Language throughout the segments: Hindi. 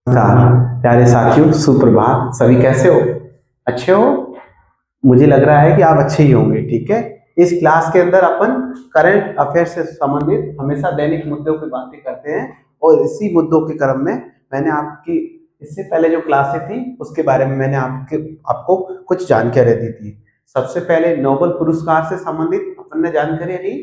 नमस्कार प्यारे साथियों, सुप्रभात। सभी कैसे हो? अच्छे हो? मुझे लग रहा है कि आप अच्छे ही होंगे। ठीक है, इस क्लास के अंदर अपन करंट अफेयर से संबंधित हमेशा दैनिक मुद्दों की बातें करते हैं और इसी मुद्दों के क्रम में मैंने आपकी इससे पहले जो क्लासें थी उसके बारे में मैंने आपको कुछ जानकारी दी थी। सबसे पहले नोबेल पुरस्कार से संबंधित अपन ने जानकारी ली।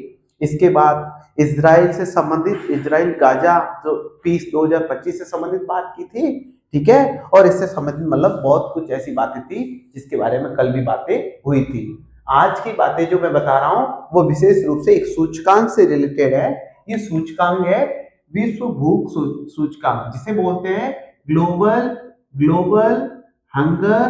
इसके बाद इजराइल से संबंधित इजराइल गाजा जो पीस 2025 से संबंधित बात की थी। ठीक है, और इससे संबंधित मतलब बहुत कुछ ऐसी बातें थी जिसके बारे में कल भी बातें हुई थी। आज की बातें जो मैं बता रहा हूं वो विशेष रूप से एक सूचकांक से रिलेटेड है। ये सूचकांक है विश्व भूख सूचकांक, जिसे बोलते हैं global global hunger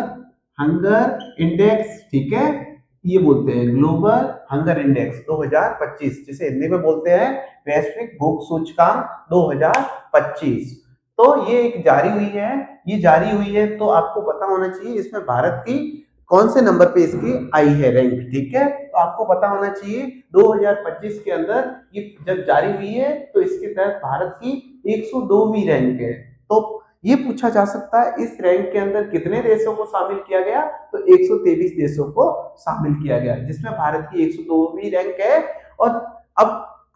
hunger index. ठीक है, ये बोलते हैं ग्लोबल हंगर इंडेक्स 2025, जिसे हिंदी में बोलते हैं वैश्विक भूख सूचकांक 2025। तो ये एक जारी हुई है। ये जारी हुई है तो आपको पता होना चाहिए इसमें भारत की कौन से नंबर पे इसकी आई है रैंक। ठीक है, तो आपको पता होना चाहिए 2025 के अंदर ये जब जारी हुई है तो इसके तहत भारत की 102वीं रैंक है। तो ये पूछा जा सकता है इस रैंक के अंदर कितने देशों को शामिल किया गया, तो 123 देशों को शामिल किया गया, जिसमें भारत की 102वीं रैंक है। और अब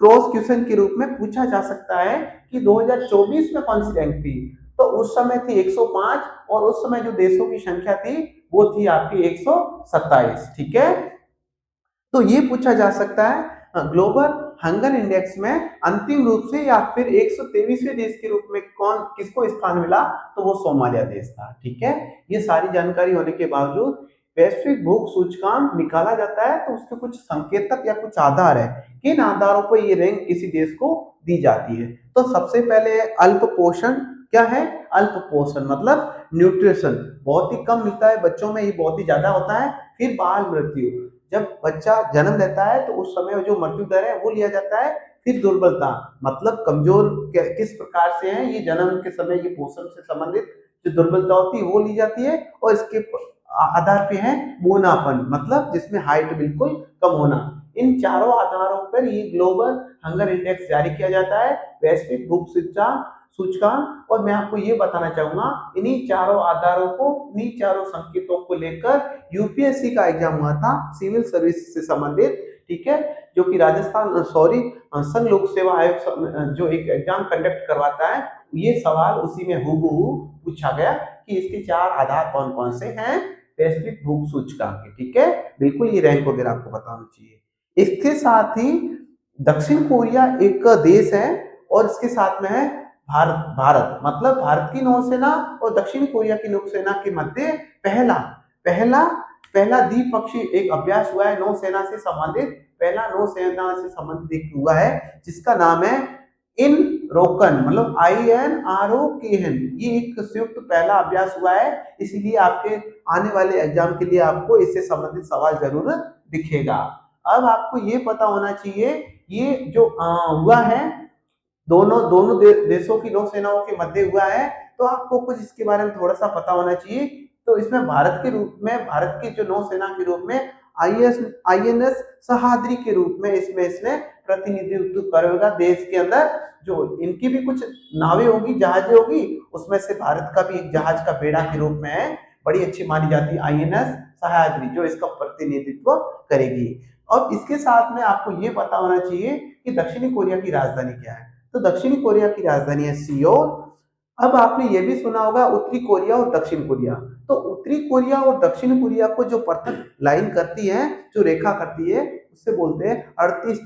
क्रॉस क्वेश्चन के रूप में पूछा जा सकता है कि 2024 में कौन सी रैंक थी, तो उस समय थी 105 और उस समय जो देशों की संख्या थी वो थी आपकी 127। ठीक है, तो ये पूछा जा सकता है ग्लोबल हंगर इंडेक्स में अंतिम रूप से या फिर 123वें देश के रूप में कौन किसको स्थान मिला, तो वो सोमालिया देश था। ठीक है, ये सारी जानकारी होने के बावजूद वैश्विक भूख सूचकांक निकाला जाता है तो उसके कुछ संकेतक या कुछ आधार है, किन आधारों पर ये रैंक किसी देश को दी जाती है। तो सबसे पहले अल्प पोषण। क्या है अल्प पोषण? मतलब न्यूट्रिशन बहुत ही कम मिलता है बच्चों में, ये बहुत ही ज्यादा होता है। फिर बाल मृत्यु, जब बच्चा जन्म लेता है तो उस समय जो मृत्यु दर है वो लिया जाता है। फिर दुर्बलता, मतलब कमजोर किस प्रकार से है, ये जन्म के समय ये पोषण से संबंधित जो दुर्बलता होती है वो ली जाती है। और इसके आधार पे है बूनापन, मतलब जिसमें हाइट बिल्कुल कम होना। इन चारों आधारों पर ये ग्लोबल हंगर इंडेक्स जारी किया जाता है, वैश्विक भूख सूचकांक। और मैं आपको ये बताना चाहूंगा इन्हीं चारों आधारों को, इन्हीं चारों संकेतों को लेकर यूपीएससी का एग्जाम हुआ था सिविल सर्विस से संबंधित। ठीक है, जो कि राजस्थान संघ लोक सेवा आयोग जो एक एग्जाम कंडक्ट करवाता है, ये सवाल उसी में हूबहू पूछा गया कि इसके चार आधार कौन कौन से हैं वैश्विक भूख सूचकांक के। ठीक है, बिल्कुल ये रैंक वगैरह आपको बताना चाहिए। इसके साथ ही दक्षिण कोरिया एक देश है और इसके साथ में है भारत। भारत मतलब भारत की नौसेना और दक्षिण कोरिया की नौसेना के मध्य पहला पहला पहला द्विपक्षीय एक अभ्यास हुआ है नौसेना से संबंधित। पहला नौसेना से संबंधित एक हुआ है जिसका नाम है इन रोकन, मतलब INROKN। ये एक संयुक्त पहला अभ्यास हुआ है, इसीलिए आपके आने वाले एग्जाम के लिए आपको इससे संबंधित सवाल जरूर दिखेगा। अब आपको ये पता होना चाहिए ये जो हुआ है दोनों दोनों देशों की नौसेनाओं के मध्य हुआ है, तो आपको कुछ इसके बारे में थोड़ा सा पता होना चाहिए। तो इसमें भारत के रूप में, भारत की जो नौसेना के रूप में INS सहाद्री के रूप में इसमें इसने प्रतिनिधित्व करेगा देश के अंदर। जो इनकी भी कुछ नावें होगी, जहाजें होगी, उसमें से भारत का भी एक जहाज का बेड़ा के रूप में है, बड़ी अच्छी मानी जाती है INS सहाद्री, जो इसका प्रतिनिधित्व करेगी। और इसके साथ में आपको ये पता होना चाहिए कि दक्षिणी कोरिया की राजधानी क्या है, तो दक्षिणी कोरिया की राजधानी है सियोल। अब आपने ये भी सुना होगा उत्तरी कोरिया और दक्षिण कोरिया, तो उत्तरी कोरिया और दक्षिण कोरिया को जो पृथक लाइन करती है, जो रेखा करती है, उससे बोलते हैं 38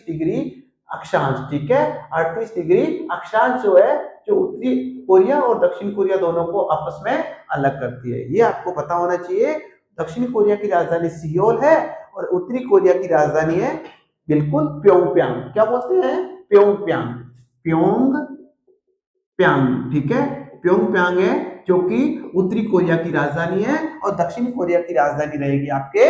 डिग्री अक्षांश। ठीक है, 38 डिग्री अक्षांश जो है, जो उत्तरी कोरिया और दक्षिण कोरिया दोनों को आपस में अलग करती है, ये आपको पता होना चाहिए। दक्षिण कोरिया की राजधानी सियोल है और उत्तरी कोरिया की राजधानी है बिल्कुल प्योंगयांग। क्या बोलते हैं? Pyongyang, Pyongyang. ठीक है, प्योंगयांग है जो कि उत्तरी कोरिया की राजधानी है और दक्षिणी कोरिया की राजधानी रहेगी आपके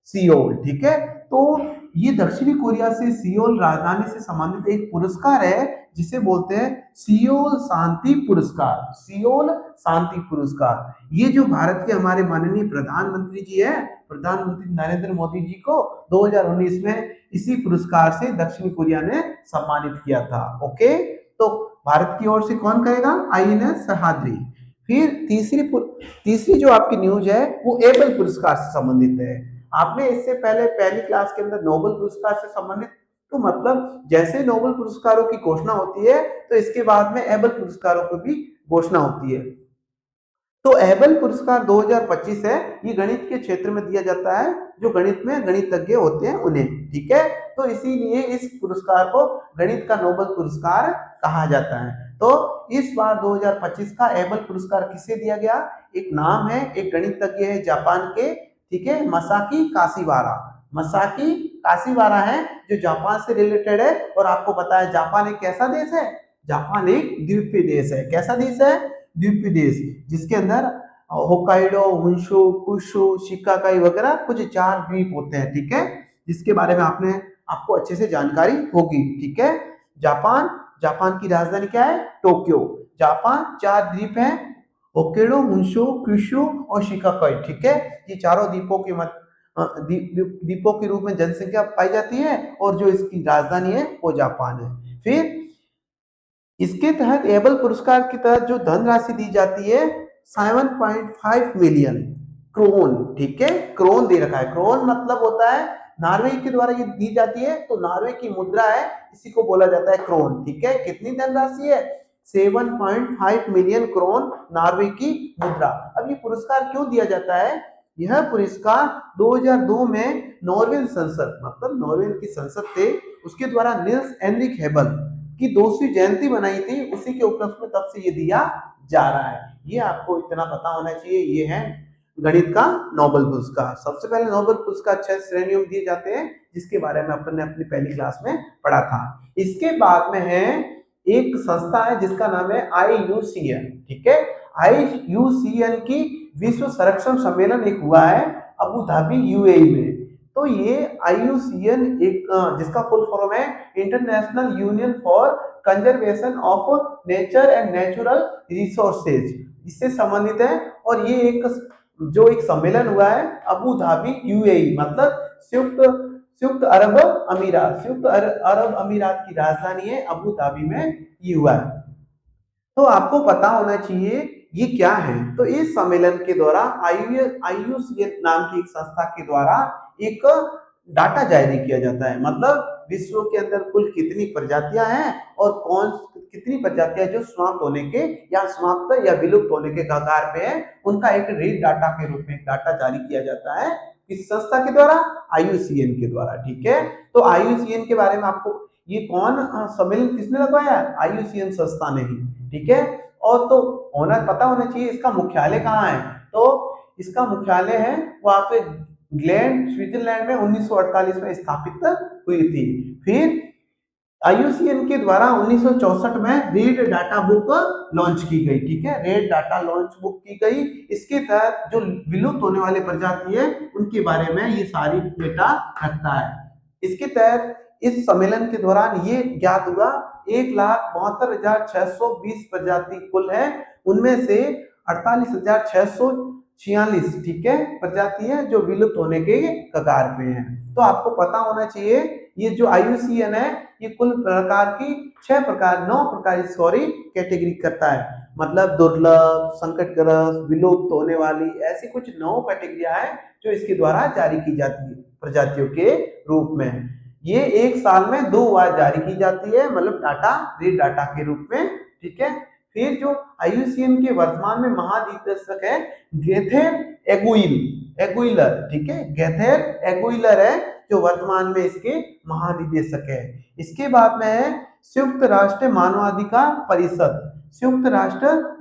सियोल। ठीक है, तो ये दक्षिणी कोरिया से सियोल राजधानी से संबंधित एक पुरस्कार है जिसे बोलते हैं सियोल शांति पुरस्कार। सियोल शांति पुरस्कार, ये जो भारत के हमारे माननीय प्रधानमंत्री जी है, प्रधानमंत्री नरेंद्र मोदी जी को 2019 में इसी पुरस्कार से दक्षिण कोरिया ने सम्मानित किया था। ओके, तो भारत की ओर से कौन करेगा? INS सह्याद्री। फिर तीसरी जो आपकी न्यूज है वो एबल पुरस्कार से संबंधित है। आपने इससे पहले पहली क्लास के अंदर नोबेल पुरस्कार से संबंधित, तो मतलब जैसे नोबेल पुरस्कारों की घोषणा होती है तो इसके बाद में एबल पुरस्कारों की भी घोषणा होती है। तो एबल पुरस्कार 2025 है, ये गणित के क्षेत्र में दिया जाता है, जो गणित में गणितज्ञ होते हैं उन्हें, ठीक है। तो इसीलिए इस पुरस्कार को गणित का नोबेल पुरस्कार कहा जाता है। तो इस बार 2025 का एबल पुरस्कार किसे दिया गया? एक नाम है, एक गणितज्ञ है जापान के, ठीक है, मसाकी काशिवारा। मसाकी काशिवारा है जो जापान से रिलेटेड है। और आपको पता है जापान एक कैसा देश है? जापान एक द्वीपीय देश है। कैसा देश है? द्वीपीय देश, जिसके अंदर होक्काइडो, हुंशु, कुशु, शिकाकाई वगैरह कुछ 4 द्वीप होते हैं, ठीक है, जिसके बारे में आपको अच्छे से जानकारी होगी, ठीक है। जापान की राजधानी क्या है? टोक्यो। जापान 4 द्वीप हैं, होक्काइडो, हुंशु, क्यूशु और शिकाकाई, ठीक है। ये चारों द्वीपों के रूप में जनसंख्या पाई जाती है और जो इसकी राजधानी है वो जापान है। फिर इसके तहत एबल पुरस्कार के तहत जो धनराशि दी जाती है 7.5 मिलियन क्रोन, ठीक है, क्रोन दे रखा है। क्रोन मतलब होता है नॉर्वे के द्वारा ये दी जाती है, तो नॉर्वे की मुद्रा है, इसी को बोला जाता है क्रोन, ठीक है। कितनी धनराशि है? 7.5 मिलियन क्रोन, नॉर्वे की मुद्रा। अब ये पुरस्कार क्यों दिया जाता है? यह पुरस्कार 2002 में नॉर्वेन संसद, मतलब नॉर्वे की संसद थे, उसके द्वारा निल्स एनरिक हेबल की 200वीं जयंती बनाई थी, उसी के उपलक्ष्य में तब से ये दिया जा रहा है। ये आपको इतना पता होना चाहिए। ये है गणित का नोबेल पुरस्कार। सबसे पहले नोबेल पुरस्कार 6 श्रेणियों में दिए जाते हैं, जिसके बारे में अपन ने अपनी पहली क्लास में पढ़ा था। इसके बाद में है एक संस्था है जिसका नाम है IUCN, ठीक है। IUCN की विश्व संरक्षण सम्मेलन एक हुआ है अबू धाबी UAE में। तो ये IUCN एक जिसका फुल फॉर्म है international union for conservation of nature and natural resources, इससे संबंधित है। और ये एक सम्मेलन हुआ है अबू धाबी UAE, मतलब संयुक्त अरब अमीरात की राजधानी है अबू धाबी में ये हुआ है। तो आपको पता होना चाहिए ये क्या है। तो इस सम्मेलन के द्वारा IUCN नाम की एक संस्था के द्वारा एक डाटा जारी किया जाता है, मतलब विश्व के अंदर कुल कितनी प्रजातियां हैं और कितनी प्रजातियां जो समाप्त होने के या समाप्त या विलुप्त होने के कगार पे है, उनका एक रीड डाटा के रूप में डाटा जारी किया जाता है। किस संस्था के द्वारा? IUCN के द्वारा, ठीक है। तो IUCN के बारे में आपको ये कौन सम्मेलन किसने लगवाया? IUCN संस्था ने ही, ठीक है। और तो पता होना चाहिए इसका मुख्यालय कहाँ है। तो इसका मुख्यालय है वो आपके ग्लैंड, स्विट्जरलैंड में 1948 में स्थापित हुई थी। फिर IUCN के द्वारा 1964 में रीड डाटा बुक लॉन्च की गई, ठीक है, रेड डाटा लॉन्च बुक की गई। इसके तहत जो विलुप्त होने वाले प्रजाति है उनके बारे में ये सारी डेटा रखता है। इसके तहत इस सम्मेलन के दौरान ये ज्ञात हुआ 1,72,620 प्रजाति कुल है, उनमें से 48,646, ठीक है, प्रजाति है जो विलुप्त होने के कगार पे हैं। तो आपको पता होना चाहिए ये जो IUCN है ये कुल प्रकार की 9 प्रकार कैटेगरी करता है, मतलब दुर्लभ, संकटग्रस्त, विलुप्त होने वाली, ऐसी कुछ 9 कैटेगरियां हैं जो इसके द्वारा जारी की जाती है प्रजातियों के रूप में। ये एक साल में 2 बार जारी की जाती है, मतलब रीड डाटा के रूप में, ठीक है। फिर जो IUCN के वर्तमान में महानिदेशक है गेथेर एगुइलर, ठीक है, गेथेर एगुइलर है जो वर्तमान में इसके महानिदेशक है। इसके बाद में है संयुक्त राष्ट्र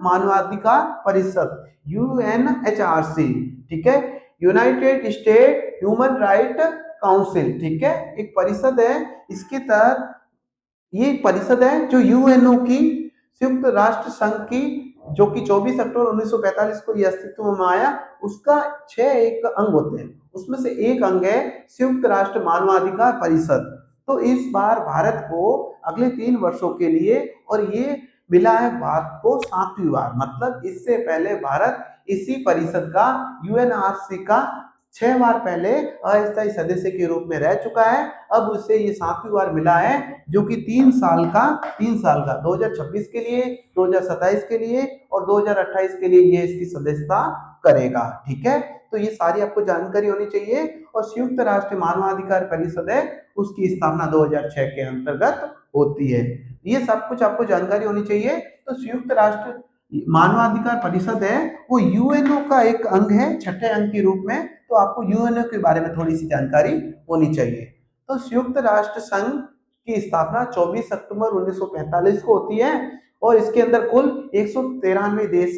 मानवाधिकार परिषद UNHRC, ठीक है, United state human right council, ठीक है, एक परिषद है। इसके तहत ये परिषद है जो UNO की संयुक्त राष्ट्र संघ की, जो कि 24 अक्टूबर 1945 को ये अस्तित्व में आया, उसका 6 एक अंग होते हैं, उसमें से एक अंग है संयुक्त राष्ट्र मानवाधिकार परिषद। तो इस बार भारत को अगले 3 वर्षों के लिए, और ये मिला है भारत को 7वीं बार, मतलब इससे पहले भारत इसी परिषद का UNRC का 6 बार पहले अस्थायी सदस्य के रूप में रह चुका है। अब उसे ये 7वीं बार मिला है, जो कि 3 साल का 2026 के लिए, 2027 के लिए और 2028 के लिए ये इसकी सदस्यता करेगा। ठीक है, तो ये सारी आपको जानकारी होनी चाहिए। और संयुक्त राष्ट्र मानवाधिकार परिषद है, उसकी स्थापना 2006 के अंतर्गत होती है। ये सब कुछ आपको जानकारी होनी चाहिए। तो संयुक्त राष्ट्र मानवाधिकार परिषद है, वो यूएनओ का एक अंग है, छठे अंग के रूप में। तो आपको यूएनओ के बारे में थोड़ी सी जानकारी होनी चाहिए। तो संयुक्त राष्ट्र संघ की स्थापना 24 अक्टूबर 1945 को होती है और इसके अंदर कुल 193 देश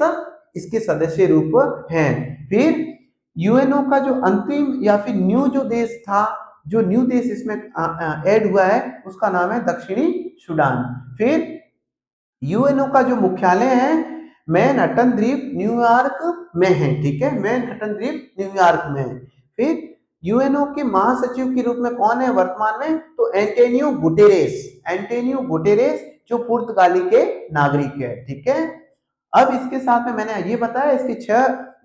इसके सदस्य रूप हैं। फिर यूएनओ का जो अंतिम या फिर न्यू जो देश था, जो न्यू देश इसमें ऐड हुआ है, उसका नाम है दक्षिणी सूडान। फिर यूएनओ का जो मुख्यालय है मैनहट्टन द्वीप न्यूयॉर्क में है। ठीक है, मैनहट्टन द्वीप न्यूयॉर्क में है। फिर यूएनओ के महासचिव के रूप में कौन है वर्तमान में? तो एंटोनियो गुटेरेस। एंटोनियो गुटेरेस जो पुर्तगाली के नागरिक है। ठीक है, अब इसके साथ में मैंने ये बताया इसके 6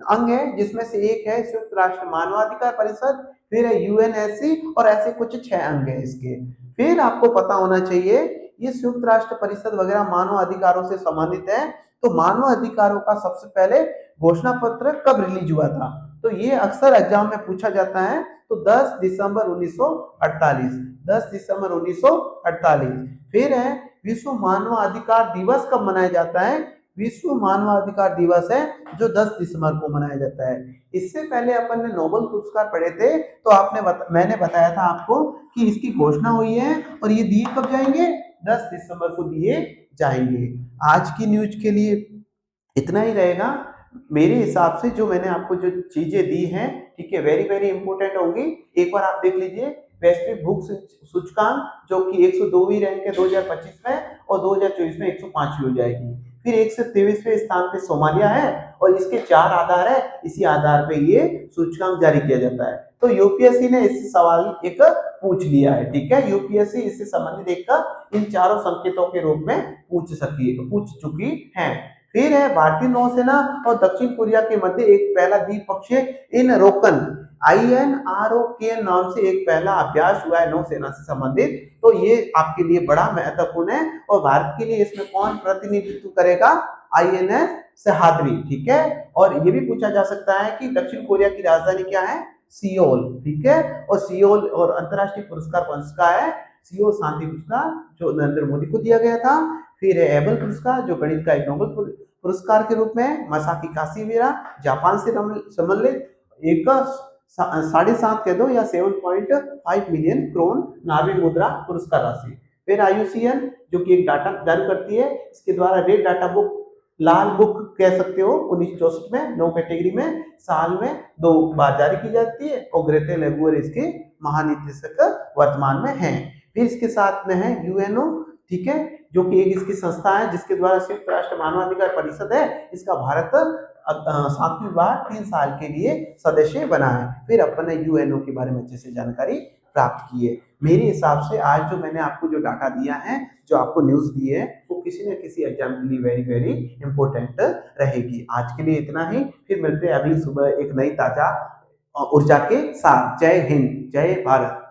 अंग है, जिसमें से एक है संयुक्त राष्ट्र मानवाधिकार परिषद, फिर है यूएनएससी और ऐसे कुछ 6 अंग है इसके। फिर आपको पता होना चाहिए ये संयुक्त राष्ट्र परिषद वगैरह मानव अधिकारों से संबंधित है। तो मानव अधिकारों का सबसे पहले घोषणा पत्र कब रिलीज हुआ था? तो ये अक्सर एग्जाम में पूछा जाता है। तो 10 दिसंबर 1948, 10 दिसंबर 1948। फिर है विश्व मानव अधिकार दिवस कब मनाया जाता है? विश्व मानवाधिकार दिवस है जो 10 दिसंबर को मनाया जाता है। इससे पहले अपन ने नोबेल पुरस्कार पढ़े थे, तो मैंने बताया था आपको कि इसकी घोषणा हुई है और ये दिए कब जाएंगे? 10 दिसंबर को दिए जाएंगे। आज की न्यूज के लिए इतना ही रहेगा मेरे हिसाब से। जो मैंने आपको जो चीजें दी हैं, ठीक है, वेरी वेरी इंपॉर्टेंट होंगी। एक बार आप देख लीजिए वैश्विक भूख सूचकांक जो कि 102वीं रैंक है 2025 में और 2024 में 105वीं हो जाएगी। फिर 123वें स्थान पे सोमालिया है और इसके 4 आधार है, इसी आधार पे ये सूचकांक जारी किया जाता है। तो यूपीएससी ने इससे सवाल एक पूछ लिया है। ठीक है, यूपीएससी इससे संबंधित एक इन चारों संकेतों के रूप में पूछ चुकी है। फिर है भारतीय नौसेना और दक्षिण कोरिया के मध्य एक पहला द्विपक्षीय इनरोकन INROK नाम से एक पहला अभ्यास हुआ है नौसेना से संबंधित। तो ये आपके लिए बड़ा महत्वपूर्ण है। और भारत के लिए इसमें कौन प्रतिनिधित्व करेगा? INS सह्याद्री। ठीक है, और ये भी पूछा जा सकता है कि दक्षिण कोरिया की राजधानी क्या है? सियोल। ठीक है, और सियोल और अंतरराष्ट्रीय पुरस्कार कौन सा है? सियोल शांति पुरस्कार जो नरेंद्र मोदी को दिया गया था। फिर है एबल पुरस्कार जो गणित का एक नोबेल पुरस्कार के रूप में। मसाकी काशिमिरा जापान से सम्मिलित एक 7.5 कह दो या 7.5 मिलियन क्रोन नार्वे मुद्रा पुरस्कार राशि। फिर IUCN जो कि एक डाटा जारी करती है, इसके द्वारा रेड डाटा बुक, लाल बुक कह सकते हो, 1964 में 9 कैटेगरी में साल में 2 बार जारी की जाती है और ग्रेटे लेगुअर इसके महानिदेशक वर्तमान में हैं। फिर इसके साथ में है यूएनओ। ठीक है, जो कि एक इसकी संस्था है जिसके द्वारा संयुक्त राष्ट्र मानवाधिकार परिषद है, इसका भारत 7वीं बार 3 साल के लिए सदस्य बना है। फिर अपन ने यूएनओ के बारे में अच्छे से जानकारी प्राप्त की है। मेरे हिसाब से आज जो मैंने आपको जो डाटा दिया है, जो आपको न्यूज दी है, वो किसी न किसी एग्जाम के लिए वेरी वेरी इंपॉर्टेंट रहेगी। आज के लिए इतना ही, फिर मिलते हैं अगली सुबह एक नई ताजा ऊर्जा के साथ। जय हिंद, जय भारत।